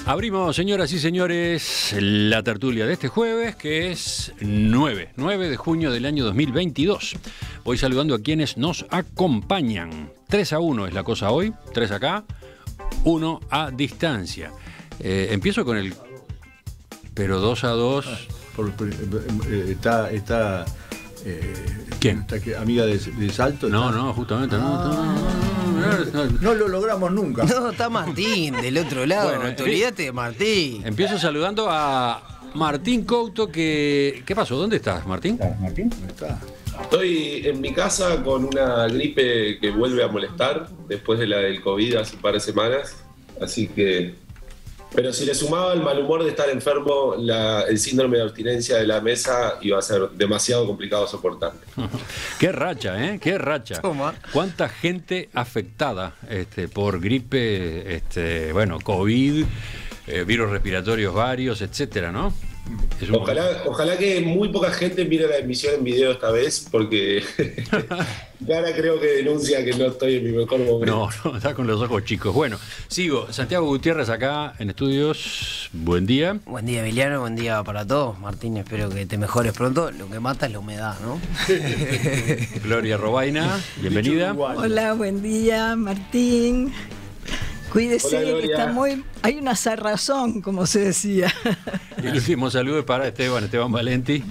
Abrimos, señoras y señores, la tertulia de este jueves, que es 9 de junio del año 2022. Voy saludando a quienes nos acompañan. 3-1 es la cosa hoy, 3 acá, 1 a distancia. Empiezo con el... Pero 2-2... Está ¿quién? Está amiga de Salto. No, justamente no lo logramos nunca. No, está Martín del otro lado. Bueno, olvídate de Martín. Empiezo saludando a Martín Couto, que... ¿Qué pasó? ¿Dónde estás, Martín? ¿Martín? ¿Dónde está? Estoy en mi casa con una gripe que vuelve a molestar después de la del COVID hace un par de semanas. Así que... Pero si le sumaba el mal humor de estar enfermo, el síndrome de abstinencia de la mesa iba a ser demasiado complicado soportar. Qué racha, ¿eh? Qué racha. Toma. ¿Cuánta gente afectada por gripe, COVID, virus respiratorios varios, etcétera, ¿no? Ojalá que muy poca gente mire la emisión en video esta vez, porque Clara creo que denuncia que no estoy en mi mejor momento. No, está con los ojos chicos. Bueno, sigo. Santiago Gutiérrez acá en estudios. Buen día. Buen día, Emiliano. Buen día para todos. Martín, espero que te mejores pronto. Lo que mata es la humedad, ¿no? Gloria Robaina, bienvenida. Hola, buen día, Martín. Cuídese, Hola, que está muy... Hay una cerrazón, como se decía. El último saludo es para Esteban Valenti.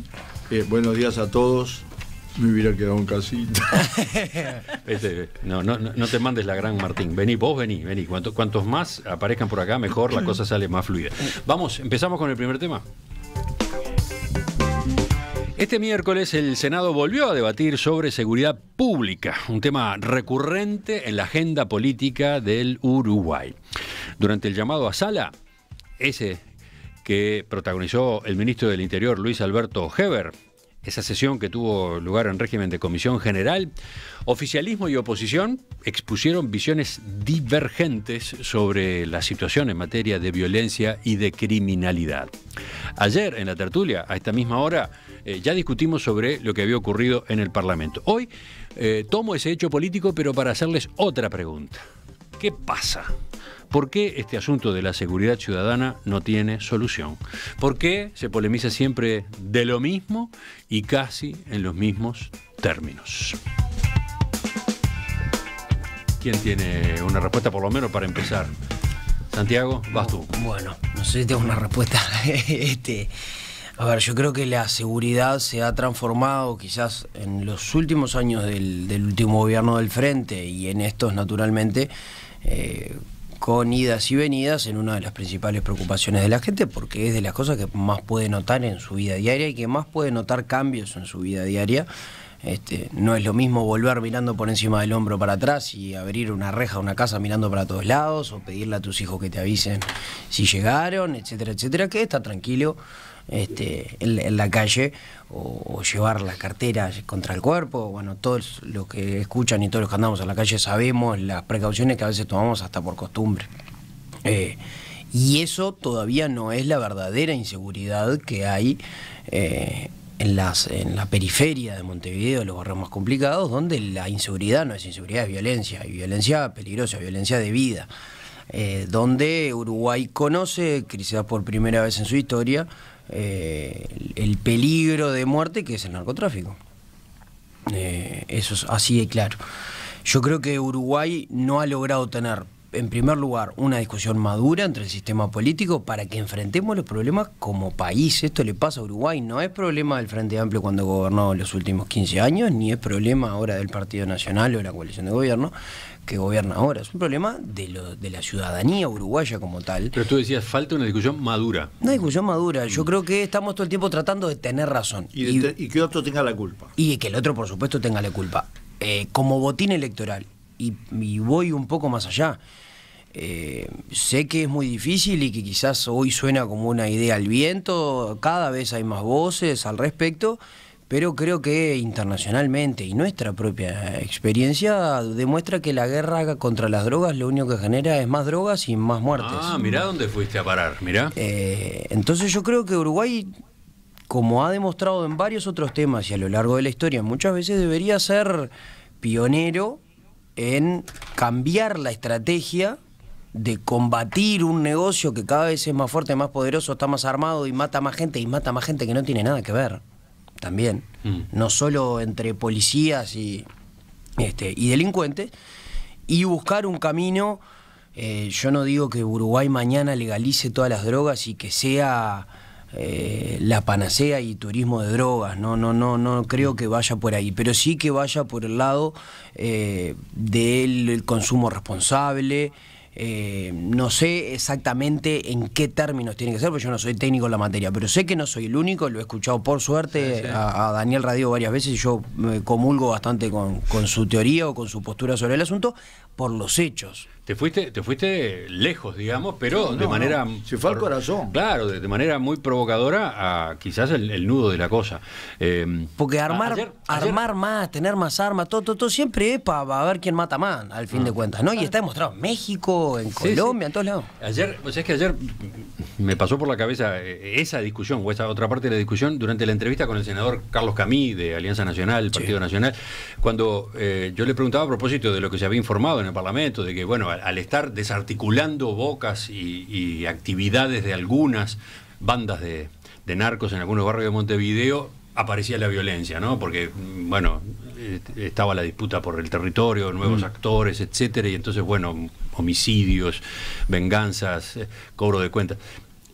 Buenos días a todos. Me hubiera quedado en casita. No te mandes la gran Martín. Vení. Cuantos más aparezcan por acá, mejor, la cosa sale más fluida. Vamos, empezamos con el primer tema. Este miércoles el Senado volvió a debatir sobre seguridad pública, un tema recurrente en la agenda política del Uruguay. Durante el llamado a sala, ese que protagonizó el ministro del Interior, Luis Alberto Heber, esa sesión que tuvo lugar en régimen de comisión general, oficialismo y oposición expusieron visiones divergentes sobre la situación en materia de violencia y de criminalidad. Ayer, en la tertulia, a esta misma hora, ya discutimos sobre lo que había ocurrido en el Parlamento. Hoy tomo ese hecho político, pero para hacerles otra pregunta. ¿Qué pasa? ¿Por qué este asunto de la seguridad ciudadana no tiene solución? ¿Por qué se polemiza siempre de lo mismo y casi en los mismos términos? ¿Quién tiene una respuesta, por lo menos, para empezar? Santiago, vas tú. Bueno, no sé si tengo una respuesta. A ver, yo creo que la seguridad se ha transformado quizás en los últimos años del último gobierno del Frente y en estos, naturalmente, con idas y venidas en una de las principales preocupaciones de la gente, porque es de las cosas que más puede notar en su vida diaria y que más puede notar cambios en su vida diaria. No es lo mismo volver mirando por encima del hombro para atrás y abrir una reja de una casa mirando para todos lados, o pedirle a tus hijos que te avisen si llegaron, etcétera, que estar tranquilo en la calle, o llevar la cartera contra el cuerpo. Bueno, todos los que escuchan y todos los que andamos en la calle sabemos las precauciones que a veces tomamos hasta por costumbre. Y eso todavía no es la verdadera inseguridad que hay en la periferia de Montevideo, los barrios más complicados, donde la inseguridad no es inseguridad, es violencia, y violencia peligrosa, violencia de vida. Donde Uruguay conoce, quizás por primera vez en su historia, el peligro de muerte que es el narcotráfico. Eso es así de claro. Yo creo que Uruguay no ha logrado tener, en primer lugar, una discusión madura entre el sistema político para que enfrentemos los problemas como país. Esto le pasa a Uruguay, no es problema del Frente Amplio cuando gobernó los últimos 15 años, ni es problema ahora del Partido Nacional o de la coalición de gobierno que gobierna ahora. Es un problema de la ciudadanía uruguaya como tal. Pero tú decías, falta una discusión madura. Una discusión madura. Yo creo que estamos todo el tiempo tratando de tener razón. Y que otro tenga la culpa. Y que el otro, por supuesto, tenga la culpa. Como botín electoral. Y voy un poco más allá. Sé que es muy difícil y que quizás hoy suena como una idea al viento. Cada vez hay más voces al respecto. Pero creo que internacionalmente y nuestra propia experiencia demuestra que la guerra contra las drogas lo único que genera es más drogas y más muertes. Mirá dónde fuiste a parar, mirá. Entonces yo creo que Uruguay, como ha demostrado en varios otros temas y a lo largo de la historia, muchas veces debería ser pionero en cambiar la estrategia de combatir un negocio que cada vez es más fuerte, más poderoso, está más armado y mata más gente que no tiene nada que ver también, no solo entre policías y delincuentes, y buscar un camino. Yo no digo que Uruguay mañana legalice todas las drogas y que sea la panacea y turismo de drogas, no creo que vaya por ahí, pero sí que vaya por el lado del consumo responsable. No sé exactamente en qué términos tiene que ser, porque yo no soy técnico en la materia, pero sé que no soy el único, lo he escuchado por suerte a Daniel Radio varias veces, y yo me comulgo bastante con su teoría o con su postura sobre el asunto por los hechos. Te fuiste lejos, digamos, pero de manera... Se fue al corazón. Claro, de manera muy provocadora a quizás el nudo de la cosa. Porque armar más, tener más armas, todo siempre es para ver quién mata más, al fin de cuentas, ¿no? Y está demostrado en México, en Colombia, en todos lados. Ayer me pasó por la cabeza esa discusión, o esa otra parte de la discusión, durante la entrevista con el senador Carlos Camí, de Alianza Nacional, Partido Nacional, cuando yo le preguntaba a propósito de lo que se había informado en el Parlamento, de que, bueno, al estar desarticulando bocas y actividades de algunas bandas de narcos en algunos barrios de Montevideo, aparecía la violencia, ¿no? Porque, bueno, estaba la disputa por el territorio, nuevos actores, etcétera, y entonces, bueno, homicidios, venganzas, cobro de cuentas.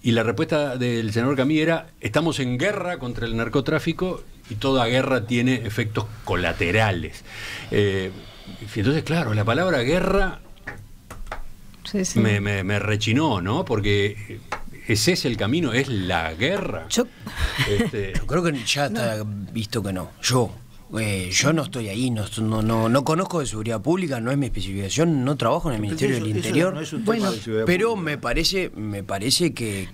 Y la respuesta del senador Camí era: estamos en guerra contra el narcotráfico y toda guerra tiene efectos colaterales. Entonces, claro, la palabra guerra me rechinó, ¿no? Porque ese es el camino, es la guerra. Yo creo que ya está visto que no. Yo no estoy ahí, no conozco de seguridad pública, no es mi especificación, no trabajo en el Ministerio del Interior. No es un tema de seguridad pero pública. me parece que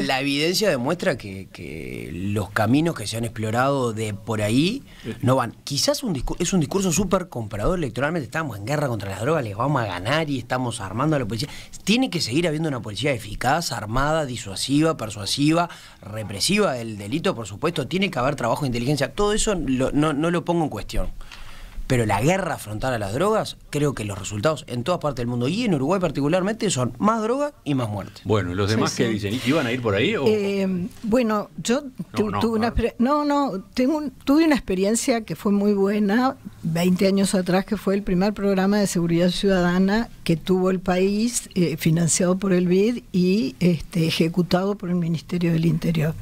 la evidencia demuestra que los caminos que se han explorado de por ahí no van. Quizás es un discurso súper comprador electoralmente. Estamos en guerra contra las drogas, les vamos a ganar y estamos armando a la policía. Tiene que seguir habiendo una policía eficaz, armada, disuasiva, persuasiva, represiva del delito, por supuesto. Tiene que haber trabajo de inteligencia. Todo eso no lo pongo en cuestión, pero la guerra frontal a las drogas, creo que los resultados en todas partes del mundo y en Uruguay particularmente son más drogas y más muertes. Bueno, ¿y los demás qué dicen? ¿Iban a ir por ahí? O? Bueno, yo tuve una experiencia que fue muy buena 20 años atrás, que fue el primer programa de seguridad ciudadana que tuvo el país, financiado por el BID y ejecutado por el Ministerio del Interior.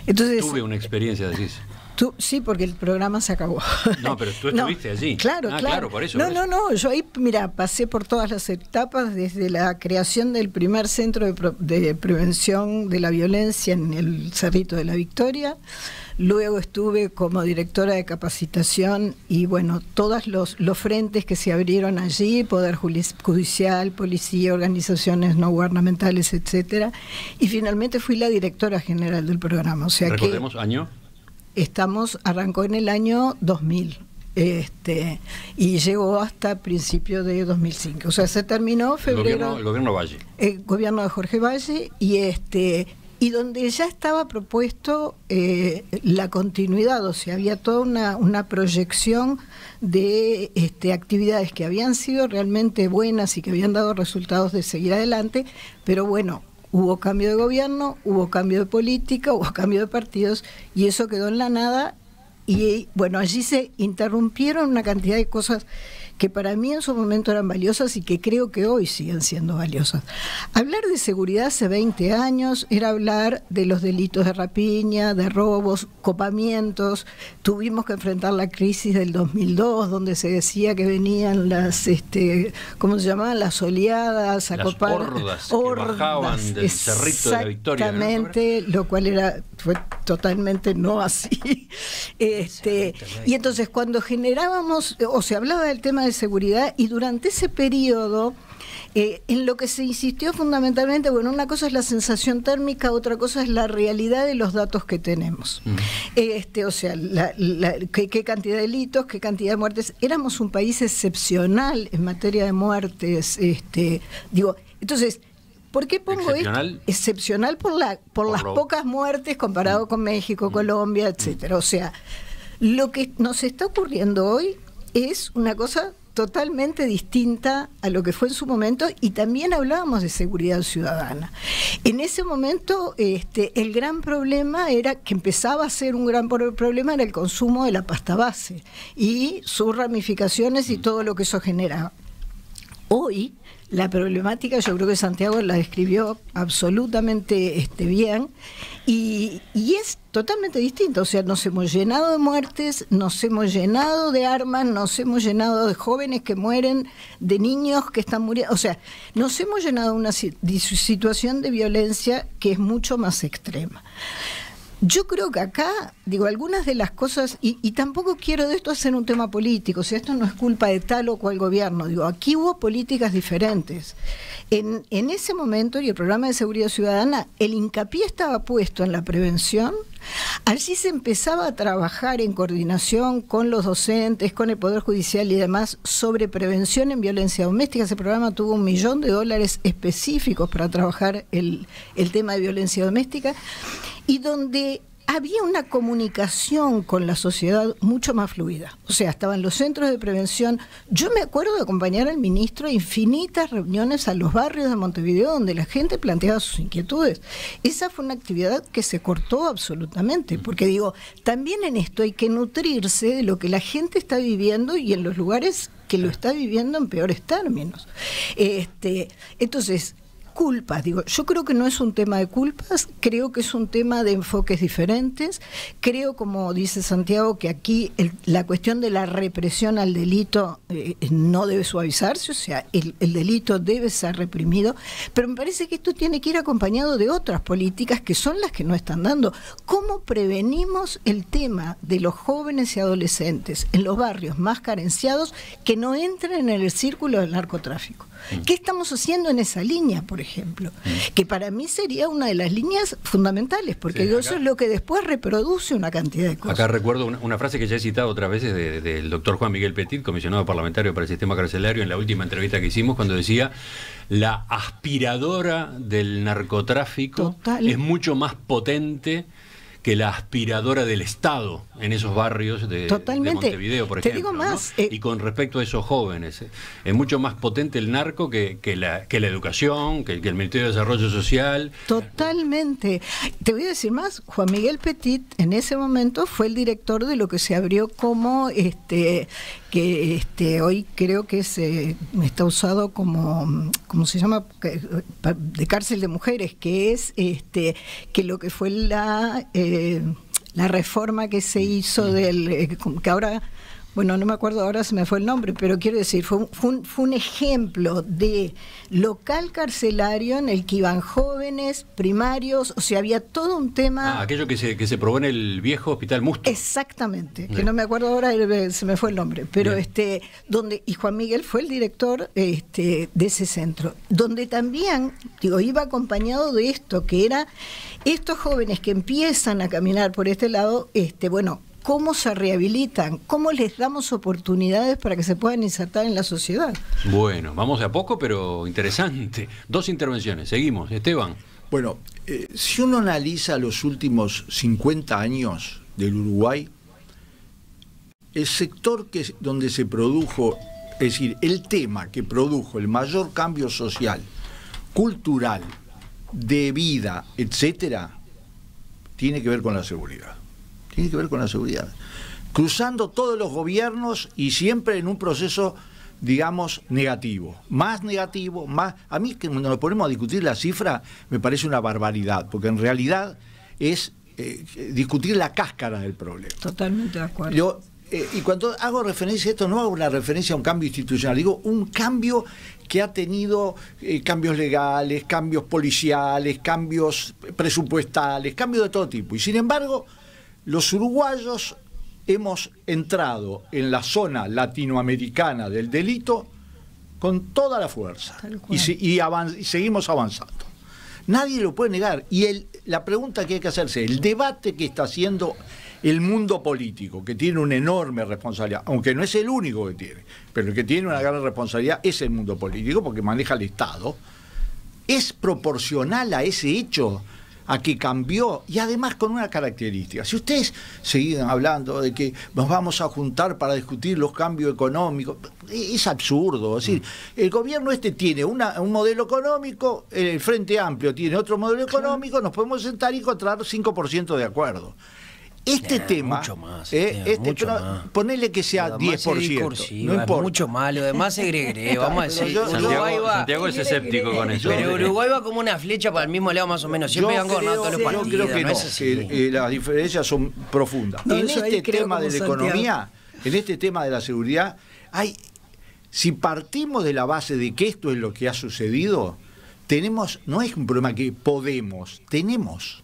Entonces, tuve una experiencia, decís. Sí, porque el programa se acabó. No, pero tú estuviste allí. Claro, por eso. No, yo ahí, mira, pasé por todas las etapas, desde la creación del primer centro de prevención de la violencia en el Cerrito de la Victoria, luego estuve como directora de capacitación y, bueno, todos los frentes que se abrieron allí, Poder Judicial, Policía, organizaciones no gubernamentales, etcétera, y finalmente fui la directora general del programa. O sea, ¿recordemos año? Arrancó en el año 2000 y llegó hasta principios de 2005. O sea, se terminó febrero. El gobierno Valle. El gobierno de Jorge Valle y donde ya estaba propuesto la continuidad, o sea, había toda una proyección de actividades que habían sido realmente buenas y que habían dado resultados de seguir adelante, pero bueno, hubo cambio de gobierno, hubo cambio de política, hubo cambio de partidos y eso quedó en la nada y bueno, allí se interrumpieron una cantidad de cosas que para mí en su momento eran valiosas y que creo que hoy siguen siendo valiosas. Hablar de seguridad hace 20 años era hablar de los delitos de rapiña, de robos, copamientos. Tuvimos que enfrentar la crisis del 2002, donde se decía que venían las, ¿cómo se llamaban? Las oleadas a las copar. Hordas que bajaban del Cerrito de la Victoria. Exactamente, ¿no? Lo cual fue totalmente no así. Y entonces cuando generábamos, o se hablaba del tema de seguridad, y durante ese periodo en lo que se insistió fundamentalmente, bueno, una cosa es la sensación térmica, otra cosa es la realidad de los datos que tenemos. O sea, qué cantidad de delitos, qué cantidad de muertes. Éramos un país excepcional en materia de muertes. Entonces, ¿por qué pongo excepcional? Esto? Excepcional por las pocas muertes comparado con México, Colombia, etcétera. O sea, lo que nos está ocurriendo hoy es una cosa totalmente distinta a lo que fue en su momento, y también hablábamos de seguridad ciudadana. En ese momento el gran problema era que empezaba a ser un gran problema era el consumo de la pasta base y sus ramificaciones y todo lo que eso generaba. Hoy la problemática, yo creo que Santiago la describió absolutamente bien, y es totalmente distinta. O sea, nos hemos llenado de muertes, nos hemos llenado de armas, nos hemos llenado de jóvenes que mueren, de niños que están muriendo. O sea, nos hemos llenado de una situación de violencia que es mucho más extrema. Yo creo que acá, digo, algunas de las cosas, y tampoco quiero de esto hacer un tema político, o sea, esto no es culpa de tal o cual gobierno, digo, aquí hubo políticas diferentes. En ese momento, y el programa de seguridad ciudadana, el hincapié estaba puesto en la prevención. Allí se empezaba a trabajar en coordinación con los docentes, con el Poder Judicial y demás, sobre prevención en violencia doméstica. Ese programa tuvo $1 millón específicos para trabajar el tema de violencia doméstica, y donde había una comunicación con la sociedad mucho más fluida. O sea, estaban los centros de prevención. Yo me acuerdo de acompañar al ministro a infinitas reuniones a los barrios de Montevideo donde la gente planteaba sus inquietudes. Esa fue una actividad que se cortó absolutamente, porque digo, también en esto hay que nutrirse de lo que la gente está viviendo y en los lugares que lo está viviendo en peores términos. Entonces, culpas, digo, yo creo que no es un tema de culpas, creo que es un tema de enfoques diferentes. Creo, como dice Santiago, que aquí la cuestión de la represión al delito no debe suavizarse, o sea, el delito debe ser reprimido, pero me parece que esto tiene que ir acompañado de otras políticas que son las que no están dando. ¿Cómo prevenimos el tema de los jóvenes y adolescentes en los barrios más carenciados que no entren en el círculo del narcotráfico? ¿Qué estamos haciendo en esa línea, por ejemplo? Que para mí sería una de las líneas fundamentales, porque sí, eso es lo que después reproduce una cantidad de cosas. Acá recuerdo una frase que ya he citado otras veces del doctor Juan Miguel Petit, comisionado parlamentario para el sistema carcelario, en la última entrevista que hicimos, cuando decía: la aspiradora del narcotráfico es mucho más potente que la aspiradora del Estado en esos barrios de Montevideo, por ejemplo. Te digo más, ¿no? Y con respecto a esos jóvenes, es mucho más potente el narco que la educación, que el Ministerio de Desarrollo Social. Totalmente. Te voy a decir más, Juan Miguel Petit en ese momento fue el director de lo que se abrió como que hoy creo que está usado como, ¿cómo se llama?, de cárcel de mujeres, que es que lo que fue la reforma que se hizo que ahora, bueno, no me acuerdo ahora, se me fue el nombre, pero quiero decir, fue un ejemplo de local carcelario en el que iban jóvenes, primarios, o sea, había todo un tema. Aquello que se probó en el viejo Hospital Musto. Exactamente, que no me acuerdo ahora, se me fue el nombre, pero y Juan Miguel fue el director de ese centro, donde también, digo, iba acompañado de esto, que era estos jóvenes que empiezan a caminar por este lado, cómo se rehabilitan, cómo les damos oportunidades para que se puedan insertar en la sociedad. Bueno, vamos de a poco, pero interesante. 2 intervenciones, seguimos. Esteban. Bueno, si uno analiza los últimos 50 años del Uruguay, el sector donde se produjo, es decir, el tema que produjo el mayor cambio social, cultural, de vida, etcétera, tiene que ver con la seguridad. Tiene que ver con la seguridad. Cruzando todos los gobiernos y siempre en un proceso, digamos, negativo. Más negativo, más... A mí, que cuando nos ponemos a discutir la cifra, me parece una barbaridad, porque en realidad es discutir la cáscara del problema. Totalmente de acuerdo. Y cuando hago referencia a esto, no hago una referencia a un cambio institucional, digo un cambio que ha tenido cambios legales, cambios policiales, cambios presupuestales, cambios de todo tipo. Y sin embargo, los uruguayos hemos entrado en la zona latinoamericana del delito con toda la fuerza y seguimos avanzando. Nadie lo puede negar. Y la pregunta que hay que hacerse, el debate que está haciendo el mundo político, que tiene una enorme responsabilidad, aunque no es el único que tiene, pero el que tiene una gran responsabilidad es el mundo político, porque maneja el Estado, es proporcional a ese hecho. a que cambió, y además con una característica. Si ustedes siguen hablando de que nos vamos a juntar para discutir los cambios económicos, es absurdo. Es decir, el gobierno tiene un modelo económico, el Frente Amplio tiene otro modelo económico, nos podemos sentar y encontrar 5% de acuerdo. Este tema, mucho más, mucho más. Ponele que sea 10%, no importa. Mucho más, lo demás es gregre, vamos a decir. Santiago es escéptico con eso. Pero Uruguay va como una flecha para el mismo lado más o menos. Siempre han gobernado todos los partidos. Yo creo que no, es así. las diferencias son profundas. No, En yo este ahí creo tema de la como economía, en este tema de la seguridad, si partimos de la base de que esto es lo que ha sucedido, no es un problema que tenemos.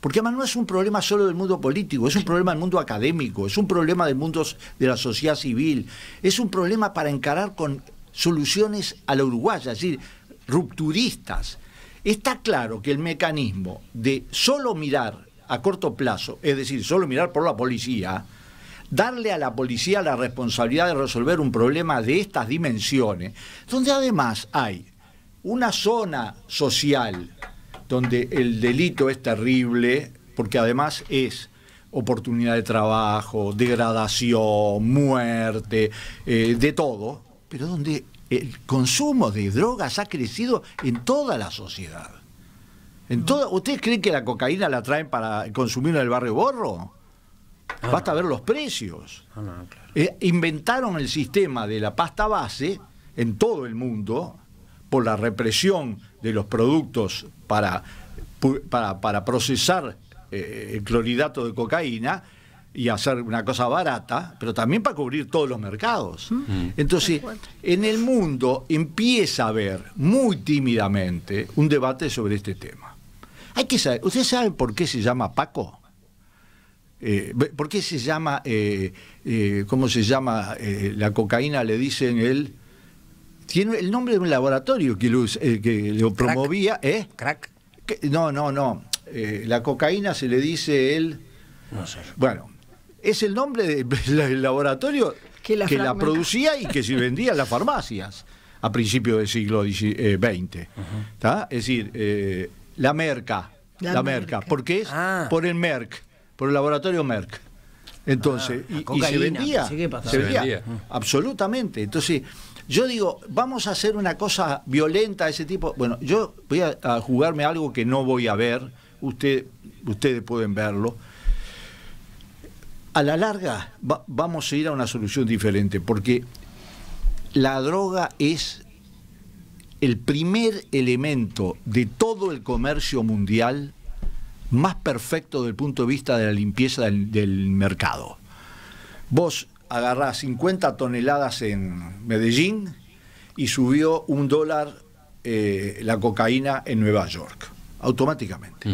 Porque además no es un problema solo del mundo político, es un problema del mundo académico, es un problema del mundo de la sociedad civil, es un problema para encarar con soluciones a la uruguaya, es decir, rupturistas. Está claro que el mecanismo de solo mirar a corto plazo, es decir, solo mirar por la policía, darle a la policía la responsabilidad de resolver un problema de estas dimensiones, donde además hay una zona social donde el delito es terrible, porque además es oportunidad de trabajo, degradación, muerte, de todo, pero donde el consumo de drogas ha crecido en toda la sociedad. ¿Ustedes creen que la cocaína la traen para consumirla en el barrio Borro? Basta ver los precios. Claro. Inventaron el sistema de la pasta base en todo el mundo por la represión de los productos para procesar el clorhidrato de cocaína y hacer una cosa barata, pero también para cubrir todos los mercados. Entonces, en el mundo empieza a haber muy tímidamente un debate sobre este tema. Hay que saber, ¿ustedes saben por qué se llama Paco? ¿Por qué se llama, cómo se llama la cocaína? Le dicen tiene el nombre de un laboratorio que lo promovía. ¿Crack? No. La cocaína se le dice No sé. Bueno, es el nombre del laboratorio que la producía y que se vendía en las farmacias a principios del siglo XX. ¿Tá? Es decir, la Merca. Porque es por el Merck, por el laboratorio Merck. Entonces, y se vendía. Se vendía. Absolutamente. Entonces, yo digo, vamos a hacer una cosa violenta de ese tipo. Bueno, yo voy a jugarme algo que no voy a ver. Ustedes pueden verlo. A la larga vamos a ir a una solución diferente, porque la droga es el primer elemento de todo el comercio mundial más perfecto desde el punto de vista de la limpieza del mercado. Vos agarrás 50 toneladas en Medellín y subió $1 la cocaína en Nueva York, automáticamente.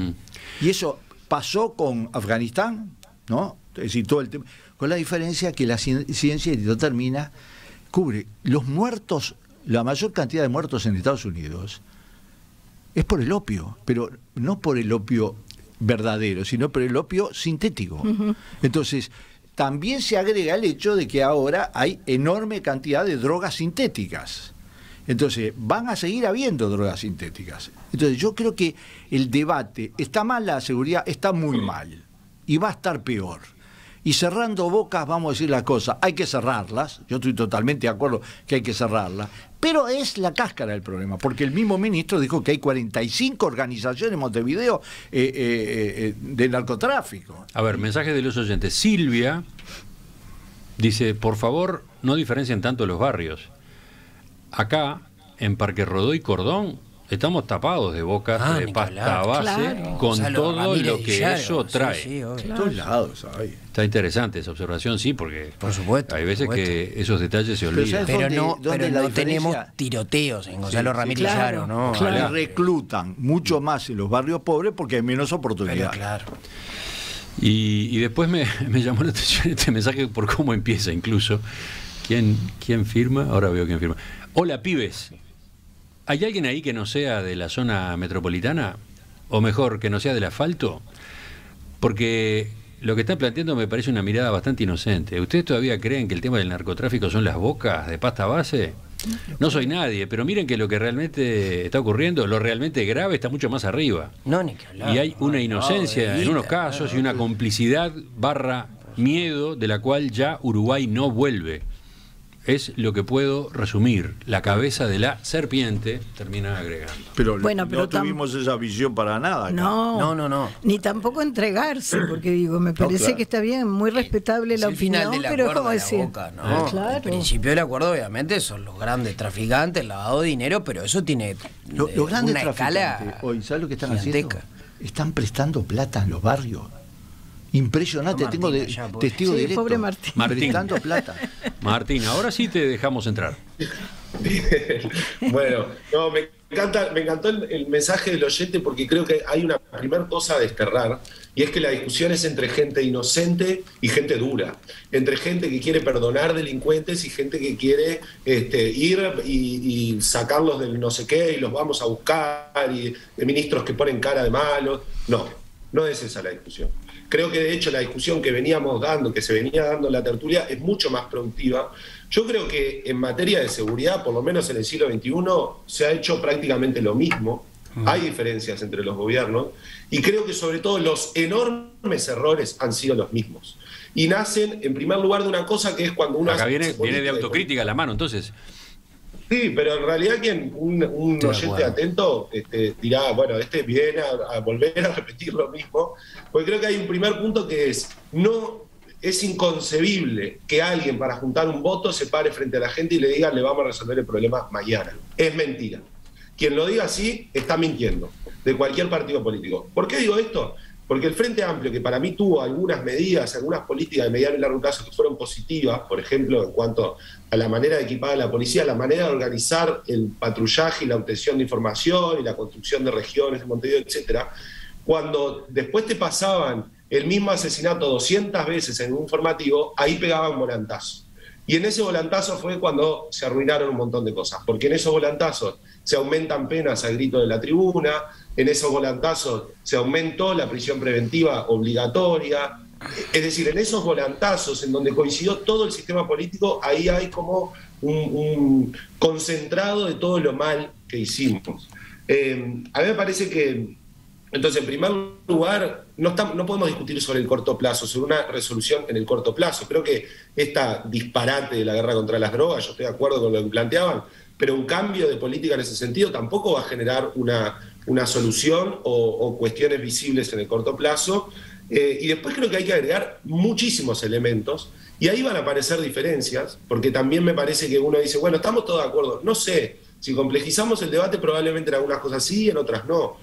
Y eso pasó con Afganistán, ¿no? Es decir, todo el tema, con la diferencia que la ciencia cubre los muertos, la mayor cantidad de muertos en Estados Unidos es por el opio, pero no por el opio verdadero, sino por el opio sintético. Entonces, también se agrega el hecho de que ahora hay enorme cantidad de drogas sintéticas. Entonces, van a seguir habiendo drogas sintéticas. Entonces, yo creo que el debate, está mal la seguridad, está muy mal, y va a estar peor. Y cerrando bocas, vamos a decir las cosas, hay que cerrarlas, yo estoy totalmente de acuerdo que hay que cerrarlas, pero es la cáscara del problema, porque el mismo ministro dijo que hay 45 organizaciones en Montevideo de narcotráfico. A ver, mensaje de los oyentes. Silvia dice, por favor, no diferencien tanto los barrios. Acá, en Parque Rodó y Cordón, estamos tapados de bocas de pasta base, con todo lo que eso trae. En todos lados hay. Está interesante esa observación, sí, porque por supuesto, hay veces que esos detalles se olvidan. Pero no tenemos tiroteos en Gonzalo Ramírez Llaro, ¿no? Claro. Reclutan mucho más en los barrios pobres porque hay menos oportunidades. Claro. Y después me llamó la atención este mensaje por cómo empieza incluso. ¿Quién firma? Ahora veo quién firma. Hola, pibes. ¿Hay alguien ahí que no sea de la zona metropolitana? O mejor, que no sea del asfalto. Porque lo que está planteando me parece una mirada bastante inocente. ¿Ustedes todavía creen que el tema del narcotráfico son las bocas de pasta base? No soy nadie, pero miren que lo que realmente está ocurriendo, lo realmente grave está mucho más arriba. No, ni que hablar. Y hay una inocencia en unos casos y una complicidad / miedo de la cual ya Uruguay no vuelve. Es lo que puedo resumir. La cabeza de la serpiente, termina agregando. Pero, Bueno, pero no tuvimos esa visión para nada acá. No. Ni tampoco entregarse, porque digo, me parece claro. que está bien, muy respetable Es la el final opinión, del pero acuerdo como de la decir, Boca, ¿no? claro. El principio del acuerdo, obviamente, son los grandes traficantes, lavado de dinero, pero eso tiene Los grandes una escala traficantes hoy, ¿sabes lo que están gigantesca. haciendo? Están prestando plata en los barrios. Impresionante, No, tengo Martín, ya, testigo Sí, directo. pobre Martín. Prestando plata. Martín, ahora sí te dejamos entrar. Bueno, no, me encantó el mensaje del oyente porque creo que hay una primera cosa a desterrar y es que la discusión es entre gente inocente y gente dura, entre gente que quiere perdonar delincuentes y gente que quiere ir y sacarlos del no sé qué y los vamos a buscar y de ministros que ponen cara de malos. No es esa la discusión. Creo que de hecho la discusión que veníamos dando, que se venía dando en la tertulia, es mucho más productiva. Yo creo que en materia de seguridad, por lo menos en el siglo XXI, se ha hecho prácticamente lo mismo. Hay diferencias entre los gobiernos y creo que sobre todo los enormes errores han sido los mismos. Y nacen en primer lugar de una cosa que es cuando uno... Acá viene de autocrítica a la mano, entonces. Sí, pero en realidad un oyente atento dirá, bueno, viene a volver a repetir lo mismo, porque creo que hay un primer punto que es inconcebible que alguien para juntar un voto se pare frente a la gente y le diga le vamos a resolver el problema mañana. Es mentira. Quien lo diga así está mintiendo, de cualquier partido político. ¿Por qué digo esto? Porque el Frente Amplio, que para mí tuvo algunas medidas, algunas políticas de mediano y largo plazo que fueron positivas, por ejemplo, en cuanto a la manera de equipar a la policía, la manera de organizar el patrullaje y la obtención de información y la construcción de regiones de Montevideo, etcétera, cuando después te pasaban el mismo asesinato 200 veces en un informativo, ahí pegaban volantazo. Y en ese volantazo fue cuando se arruinaron un montón de cosas, porque en esos volantazos se aumentan penas al grito de la tribuna, en esos volantazos se aumentó la prisión preventiva obligatoria. Es decir, en esos volantazos en donde coincidió todo el sistema político, ahí hay como un concentrado de todo lo mal que hicimos. A mí me parece que, entonces, en primer lugar, no podemos discutir sobre el corto plazo, sobre una resolución en el corto plazo. Creo que esta disparate de la guerra contra las drogas, yo estoy de acuerdo con lo que planteaban, pero un cambio de política en ese sentido tampoco va a generar una solución o cuestiones visibles en el corto plazo. Y después creo que hay que agregar muchísimos elementos y ahí van a aparecer diferencias, porque también me parece que uno dice, bueno, estamos todos de acuerdo. No sé, si complejizamos el debate probablemente en algunas cosas sí, en otras no.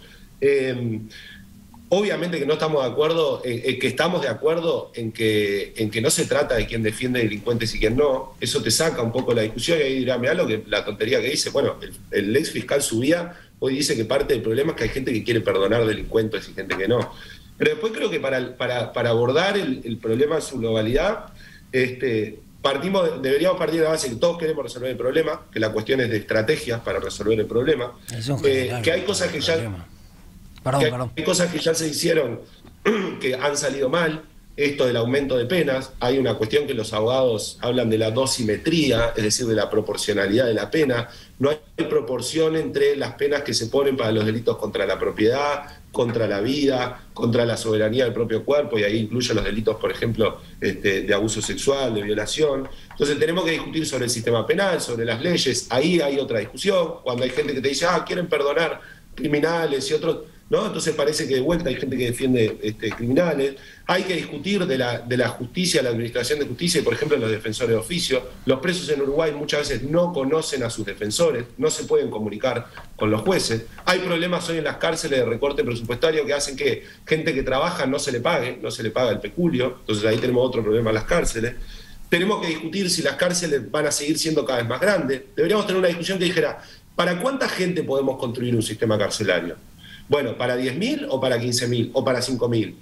Obviamente que no estamos de acuerdo, que estamos de acuerdo en que no se trata de quién defiende delincuentes y quién no. Eso te saca un poco la discusión y ahí dirá, mirá la tontería que dice. Bueno, el ex fiscal Subía hoy dice que parte del problema es que hay gente que quiere perdonar delincuentes y gente que no. Pero después creo que para abordar el problema en su globalidad, deberíamos partir de la base que todos queremos resolver el problema, que la cuestión es de estrategias para resolver el problema, que hay cosas que ya... Hay cosas que ya se hicieron que han salido mal, esto del aumento de penas, hay una cuestión que los abogados hablan de la dosimetría, es decir, de la proporcionalidad de la pena, no hay proporción entre las penas que se ponen para los delitos contra la propiedad, contra la vida, contra la soberanía del propio cuerpo, y ahí incluye los delitos, por ejemplo, de abuso sexual, de violación. Entonces tenemos que discutir sobre el sistema penal, sobre las leyes, ahí hay otra discusión, cuando hay gente que te dice, quieren perdonar criminales y otros... ¿no? Entonces parece que de vuelta hay gente que defiende criminales. Hay que discutir de la justicia, la administración de justicia y, por ejemplo, los defensores de oficio. Los presos en Uruguay muchas veces no conocen a sus defensores, no se pueden comunicar con los jueces. Hay problemas hoy en las cárceles de recorte presupuestario que hacen que gente que trabaja no se le paga el peculio. Entonces ahí tenemos otro problema en las cárceles. Tenemos que discutir si las cárceles van a seguir siendo cada vez más grandes. Deberíamos tener una discusión que dijera, ¿para cuánta gente podemos construir un sistema carcelario? Bueno, ¿para 10.000 o para 15.000 o para 5.000?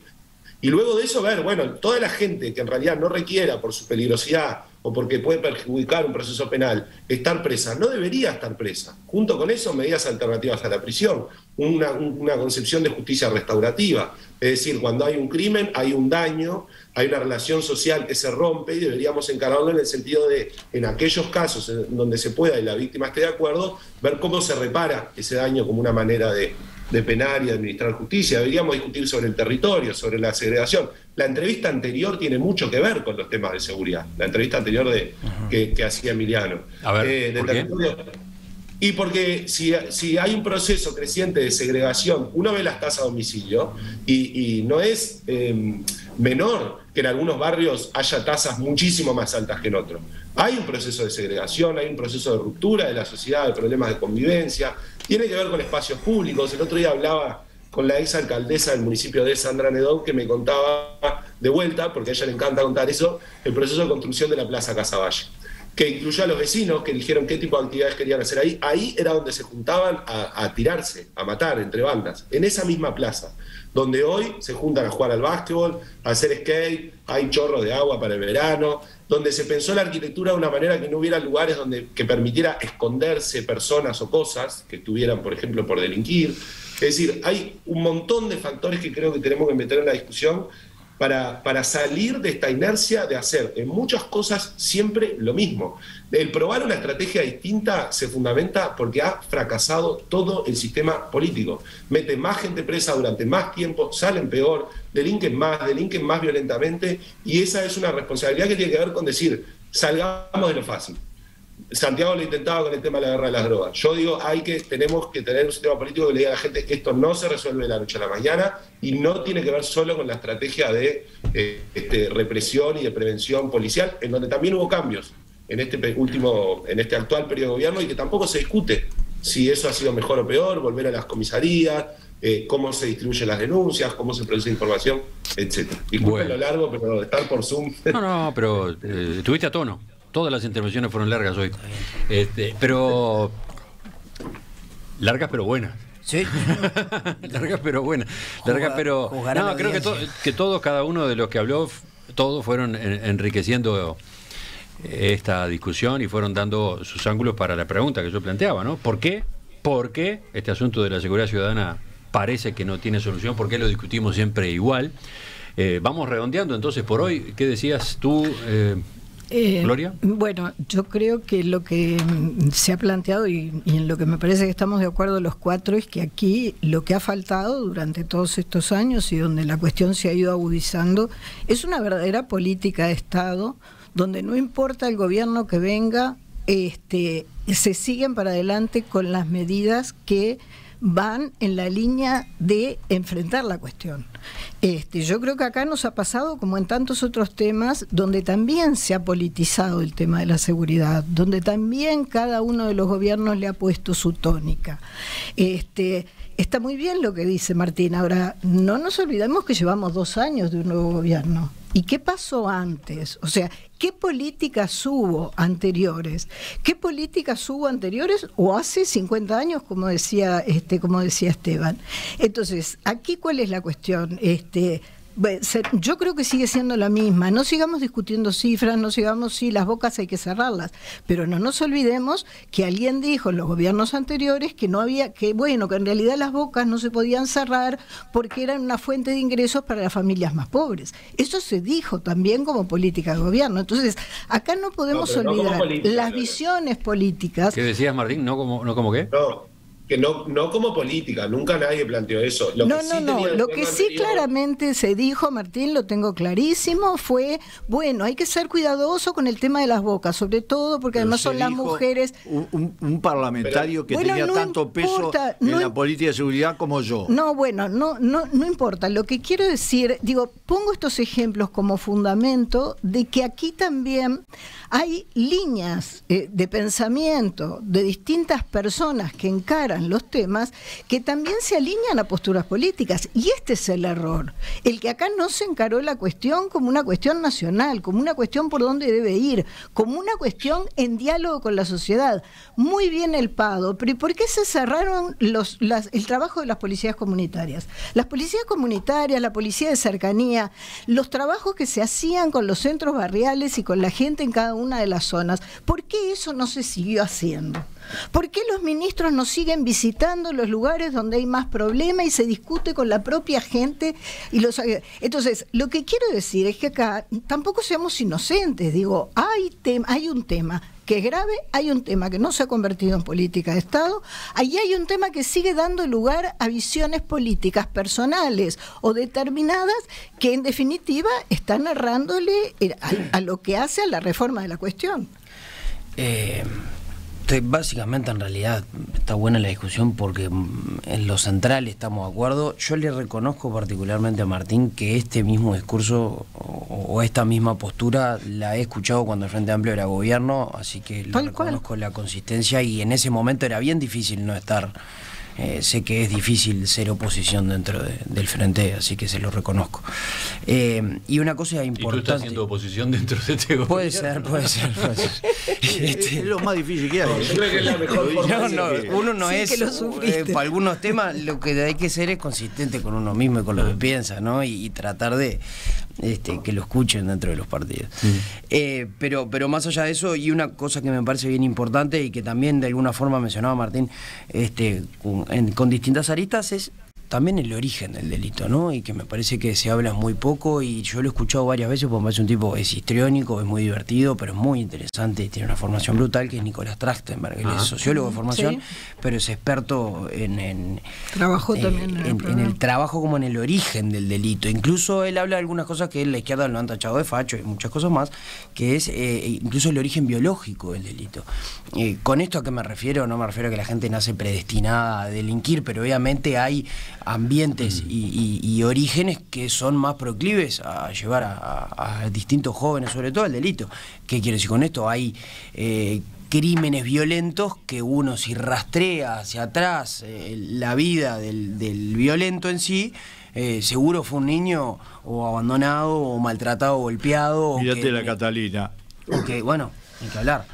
Y luego de eso ver, bueno, toda la gente que en realidad no requiera por su peligrosidad o porque puede perjudicar un proceso penal estar presa, no debería estar presa. Junto con eso, medidas alternativas a la prisión. una concepción de justicia restaurativa. Es decir, cuando hay un crimen, hay un daño, hay una relación social que se rompe y deberíamos encararlo en el sentido de, en aquellos casos en donde se pueda y la víctima esté de acuerdo, ver cómo se repara ese daño como una manera de penar y de administrar justicia. Deberíamos discutir sobre el territorio, sobre la segregación. La entrevista anterior tiene mucho que ver con los temas de seguridad. La entrevista anterior que hacía Emiliano. A ver, ¿por qué? Y porque si hay un proceso creciente de segregación, uno ve las tasas de homicidio y no es menor que en algunos barrios haya tasas muchísimo más altas que en otros. Hay un proceso de segregación, hay un proceso de ruptura de la sociedad, de problemas de convivencia, tiene que ver con espacios públicos. El otro día hablaba con la ex alcaldesa del municipio de Sandra Nedón, que me contaba de vuelta, porque a ella le encanta contar eso, el proceso de construcción de la Plaza Casaballe, que incluyó a los vecinos que eligieron qué tipo de actividades querían hacer ahí. Ahí era donde se juntaban a tirarse, a matar entre bandas, en esa misma plaza, donde hoy se juntan a jugar al básquetbol, a hacer skate, hay chorros de agua para el verano, donde se pensó la arquitectura de una manera que no hubiera lugares que permitiera esconderse personas o cosas que estuvieran, por ejemplo, por delinquir. Es decir, hay un montón de factores que creo que tenemos que meter en la discusión para salir de esta inercia de hacer en muchas cosas siempre lo mismo. El probar una estrategia distinta se fundamenta porque ha fracasado todo el sistema político. Mete más gente presa durante más tiempo, salen peor, delinquen más violentamente, y esa es una responsabilidad que tiene que ver con decir, salgamos de lo fácil. Santiago lo intentaba con el tema de la guerra de las drogas. Yo digo, tenemos que tener un sistema político que le diga a la gente que esto no se resuelve de la noche a la mañana y no tiene que ver solo con la estrategia de represión y de prevención policial, en donde también hubo cambios en este actual periodo de gobierno, y que tampoco se discute si eso ha sido mejor o peor, volver a las comisarías, cómo se distribuyen las denuncias, cómo se produce información, etc. Disculpen lo largo, pero estar por Zoom. No, pero estuviste a tono. Todas las intervenciones fueron largas hoy. Pero largas pero buenas. Sí. Largas pero buenas. Largas pero... No, creo que todos, cada uno de los que habló, todos fueron enriqueciendo esta discusión y fueron dando sus ángulos para la pregunta que yo planteaba, ¿no? ¿Por qué? ¿Por qué este asunto de la seguridad ciudadana parece que no tiene solución? ¿Por qué lo discutimos siempre igual? Vamos redondeando entonces por hoy. ¿Qué decías tú, Gloria? Bueno, yo creo que lo que se ha planteado y en lo que me parece que estamos de acuerdo los cuatro es que aquí lo que ha faltado durante todos estos años y donde la cuestión se ha ido agudizando es una verdadera política de Estado donde no importa el gobierno que venga, se siguen para adelante con las medidas que van en la línea de enfrentar la cuestión. Yo creo que acá nos ha pasado como en tantos otros temas donde también se ha politizado el tema de la seguridad, donde también cada uno de los gobiernos le ha puesto su tónica. Está muy bien lo que dice Martín. Ahora, no nos olvidemos que llevamos 2 años de un nuevo gobierno. ¿Y qué pasó antes? O sea, ¿qué políticas hubo anteriores? ¿Qué políticas hubo anteriores o hace 50 años, como decía Esteban? Entonces, aquí ¿cuál es la cuestión? Yo creo que sigue siendo la misma. No sigamos discutiendo cifras, no sigamos si las bocas hay que cerrarlas, pero no nos olvidemos que alguien dijo en los gobiernos anteriores que no había, que en realidad las bocas no se podían cerrar porque eran una fuente de ingresos para las familias más pobres. Eso se dijo también como política de gobierno. Entonces, acá no podemos olvidar las visiones políticas. ¿Qué decías, Martín? ¿No como qué? No. Que no como política, nunca nadie planteó eso. Lo que sí claramente se dijo, Martín, lo tengo clarísimo, fue, hay que ser cuidadoso con el tema de las bocas, sobre todo porque además son las mujeres... Un parlamentario que tenía tanto peso en la política de seguridad como yo. No importa. Lo que quiero decir, pongo estos ejemplos como fundamento de que aquí también hay líneas de pensamiento de distintas personas que encaran los temas que también se alinean a posturas políticas, y este es el error, el que acá no se encaró la cuestión como una cuestión nacional, como una cuestión por dónde debe ir, como una cuestión en diálogo con la sociedad. Muy bien el PADO, pero ¿y por qué se cerraron el trabajo de las policías comunitarias? Las policías comunitarias, la policía de cercanía, los trabajos que se hacían con los centros barriales y con la gente en cada una de las zonas, ¿por qué eso no se siguió haciendo? ¿Por qué los ministros no siguen visitando los lugares donde hay más problemas y se discute con la propia gente? Entonces, lo que quiero decir es que acá tampoco seamos inocentes. Digo, hay un tema que es grave, hay un tema que no se ha convertido en política de Estado, ahí hay un tema que sigue dando lugar a visiones políticas personales o determinadas que en definitiva están errándole a lo que hace a la reforma de la cuestión. Básicamente, en realidad, está buena la discusión porque en lo central estamos de acuerdo. Yo le reconozco particularmente a Martín que este mismo discurso o esta misma postura la he escuchado cuando el Frente Amplio era gobierno, así que le reconozco la consistencia, y en ese momento era bien difícil no estar. Sé que es difícil ser oposición dentro del Frente, así que se lo reconozco. Y una cosa importante... ¿Y tú estás haciendo oposición dentro de este gobierno? Puede ser. Es lo más difícil que hay. Yo creo que es la mejor forma. Uno no es... para algunos temas lo que hay que ser es consistente con uno mismo y con lo que piensa, ¿no? Y tratar de que lo escuchen dentro de los partidos. Pero más allá de eso, y una cosa que me parece bien importante y que también de alguna forma mencionaba Martín, con distintas aristas, es también el origen del delito, ¿no? Y que me parece que se habla muy poco, y yo lo he escuchado varias veces porque me parece un tipo, es histriónico, es muy divertido, pero es muy interesante, tiene una formación brutal, que es Nicolás Trachtenberg. Él es sociólogo de formación, pero es experto Trabajó también en el trabajo como en el origen del delito. Incluso él habla de algunas cosas que la izquierda lo han tachado de facho y muchas cosas más, que es incluso el origen biológico del delito. ¿Con esto a qué me refiero? No me refiero a que la gente nace predestinada a delinquir, pero obviamente hay ambientes y orígenes que son más proclives a llevar a distintos jóvenes, sobre todo al delito. ¿Qué quiero decir con esto? Hay crímenes violentos que uno, si rastrea hacia atrás la vida del violento en sí, seguro fue un niño o abandonado o maltratado o golpeado. Mirate la Catalina. Bueno, hay que hablar.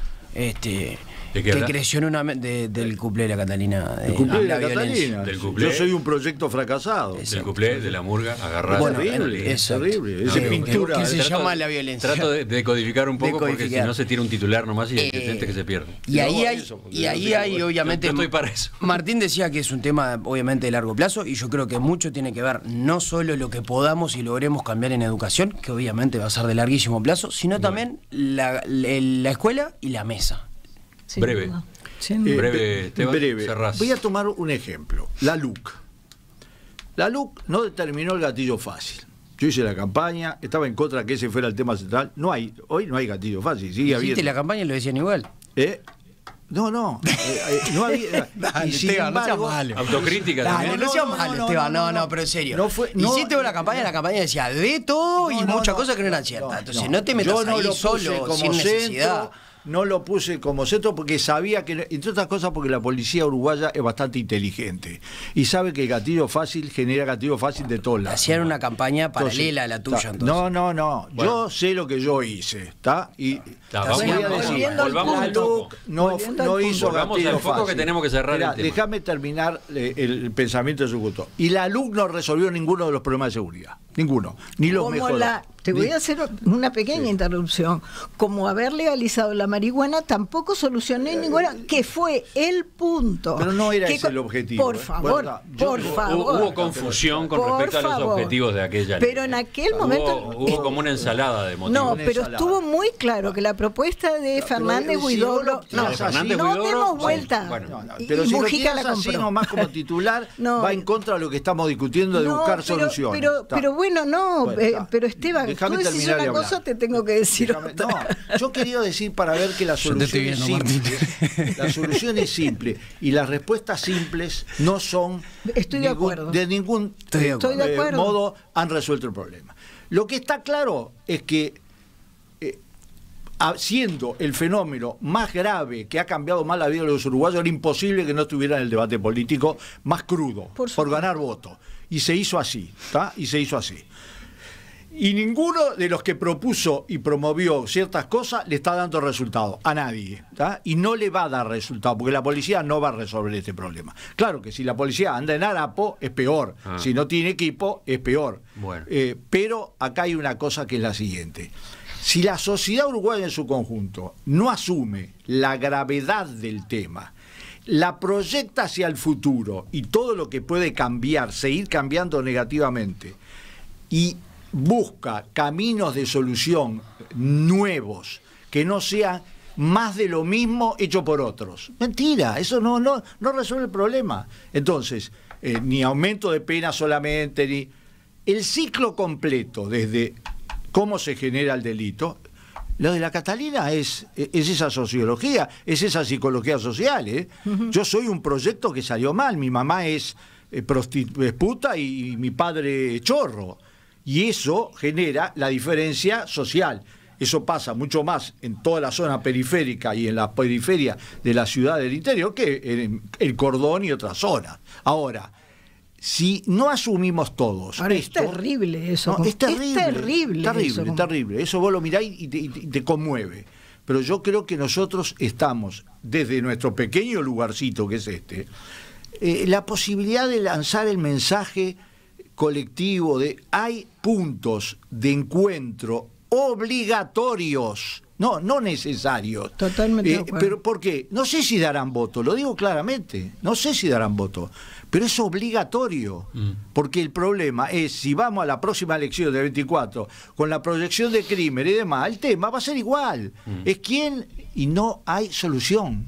Que creció en del cuplé de la Catalina. El cuplé de la Catalina. Del cuplé. Yo soy un proyecto fracasado. Del cuplé, de la murga, agarrada. Bueno, terrible, es terrible. Esa pintura. ¿Qué se llama la violencia? Trato de codificar un poco, porque si no se tira un titular nomás y hay gente que se pierde. Y ahí hay obviamente... Yo estoy para eso. Martín decía que es un tema obviamente de largo plazo, y yo creo que mucho tiene que ver no solo lo que podamos y logremos cambiar en educación, que obviamente va a ser de larguísimo plazo, sino también la escuela y la mesa. Breve. Breve. Voy a tomar un ejemplo. La LUC. La LUC no determinó el gatillo fácil. Yo hice la campaña, estaba en contra de que ese fuera el tema central. Hoy no hay gatillo fácil. Hiciste la campaña y lo decían igual. No había. Y sin embargo, autocrítica también. No seas malo, Esteban. No, pero en serio. Hiciste la campaña decía de todo y muchas cosas que no eran ciertas. Entonces no te metas ahí solo, sin necesidad. No lo puse como centro porque sabía que, entre otras cosas, porque la policía uruguaya es bastante inteligente y sabe que el gatillo fácil genera gatillo fácil de todos lados. Hacían una campaña paralela a la tuya, entonces. No. Bueno. Yo sé lo que yo hice, ¿está? Volvamos la LUC no hizo gatillo fácil. Que tenemos que cerrar el tema. Déjame terminar el pensamiento de su gusto. Y la LUC no resolvió ninguno de los problemas de seguridad. Ninguno. Ni los mejoró. Te voy a hacer una pequeña interrupción. Como haber legalizado la marihuana tampoco solucionó ninguna, que fue el punto. Pero no era ese el objetivo. Por favor, por favor. Hubo confusión con respecto a los objetivos de aquella ley. Pero en aquel momento... Hubo como una ensalada de motivos. No, pero estuvo muy claro que la propuesta de Fernández Huidobro... No demos vuelta. Pero si lo tienes así nomás como titular, va en contra de lo que estamos discutiendo de buscar soluciones. Pero bueno, pero Esteban, tú decís una cosa, te tengo que decir otra. No, yo quería decir para ver que la solución es simple. La solución es simple y las respuestas simples no son de ningún modo han resuelto el problema. Lo que está claro es que siendo el fenómeno más grave que ha cambiado más la vida de los uruguayos, era imposible que no estuviera en el debate político más crudo por ganar votos. Y se hizo así, ¿está? Y ninguno de los que propuso y promovió ciertas cosas le está dando resultado a nadie, ¿tá? Y no le va a dar resultado, porque la policía no va a resolver este problema. Claro que si la policía anda en harapo es peor, si no tiene equipo es peor. Bueno. Pero acá hay una cosa que es la siguiente. Si la sociedad uruguaya en su conjunto no asume la gravedad del tema la proyecta hacia el futuro y todo lo que puede cambiar, seguir cambiando negativamente, y busca caminos de solución nuevos, que no sean más de lo mismo hecho por otros. Mentira, eso no resuelve el problema. Entonces, ni aumento de pena solamente, ni el ciclo completo, desde cómo se genera el delito. Lo de la Catalina es esa sociología, es esa psicología social, ¿eh? Yo soy un proyecto que salió mal. Mi mamá es puta y mi padre chorro. Y eso genera la diferencia social. Eso pasa mucho más en toda la zona periférica y en la periferia de la ciudad del interior que en el Cordón y otras zonas. Ahora, si no asumimos todos Ahora, esto, es terrible eso. No, es terrible, eso. terrible. Eso vos lo mirás y te conmueve. Pero yo creo que nosotros estamos, desde nuestro pequeño lugarcito que es este, la posibilidad de lanzar el mensaje colectivo de hay puntos de encuentro obligatorios, no necesarios. Totalmente de acuerdo. Pero ¿por qué? No sé si darán voto, lo digo claramente, no sé si darán voto, pero es obligatorio, porque el problema es, si vamos a la próxima elección del 24, con la proyección de crimen y demás, el tema va a ser igual, es quién, y no hay solución.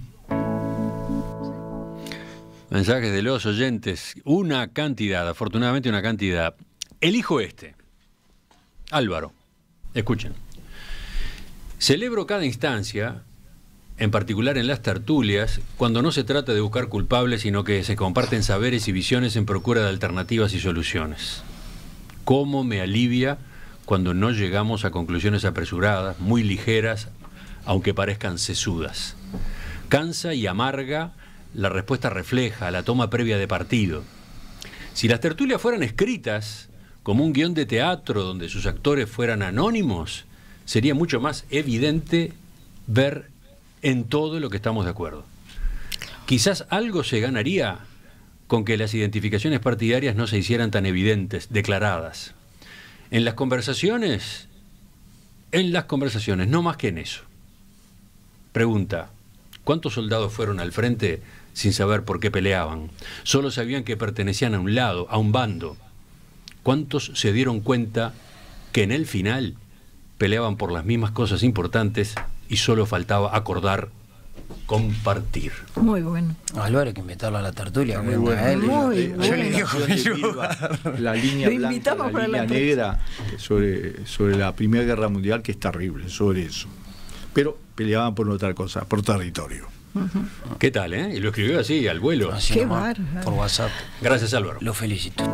Mensajes de los oyentes, una cantidad, afortunadamente una cantidad. Elijo este, Álvaro, escuchen. Celebro cada instancia, en particular en las tertulias, cuando no se trata de buscar culpables, sino que se comparten saberes y visiones en procura de alternativas y soluciones. ¿Cómo me alivia cuando no llegamos a conclusiones apresuradas, muy ligeras, aunque parezcan sesudas? Cansa y amarga. La respuesta refleja la toma previa de partido. Si las tertulias fueran escritas como un guión de teatro donde sus actores fueran anónimos, sería mucho más evidente ver en todo lo que estamos de acuerdo. Quizás algo se ganaría con que las identificaciones partidarias no se hicieran tan evidentes, declaradas. En las conversaciones, no más que en eso. Pregunta, ¿cuántos soldados fueron al frente sin saber por qué peleaban? Solo sabían que pertenecían a un lado, a un bando. ¿Cuántos se dieron cuenta que en el final peleaban por las mismas cosas importantes y solo faltaba acordar compartir? Muy bueno. Álvaro, hay que invitarlo a la tertulia. Muy bueno. Muy bueno. Yo le digo la línea Lo blanca, invitamos la para la línea negra sobre la Primera Guerra Mundial, que es terrible, sobre eso. Pero peleaban por otra cosa, por territorio. ¿Qué tal, eh? Y lo escribió así, al vuelo. así Qué nomás, bárbaro. por WhatsApp. Gracias, Álvaro. Lo felicito.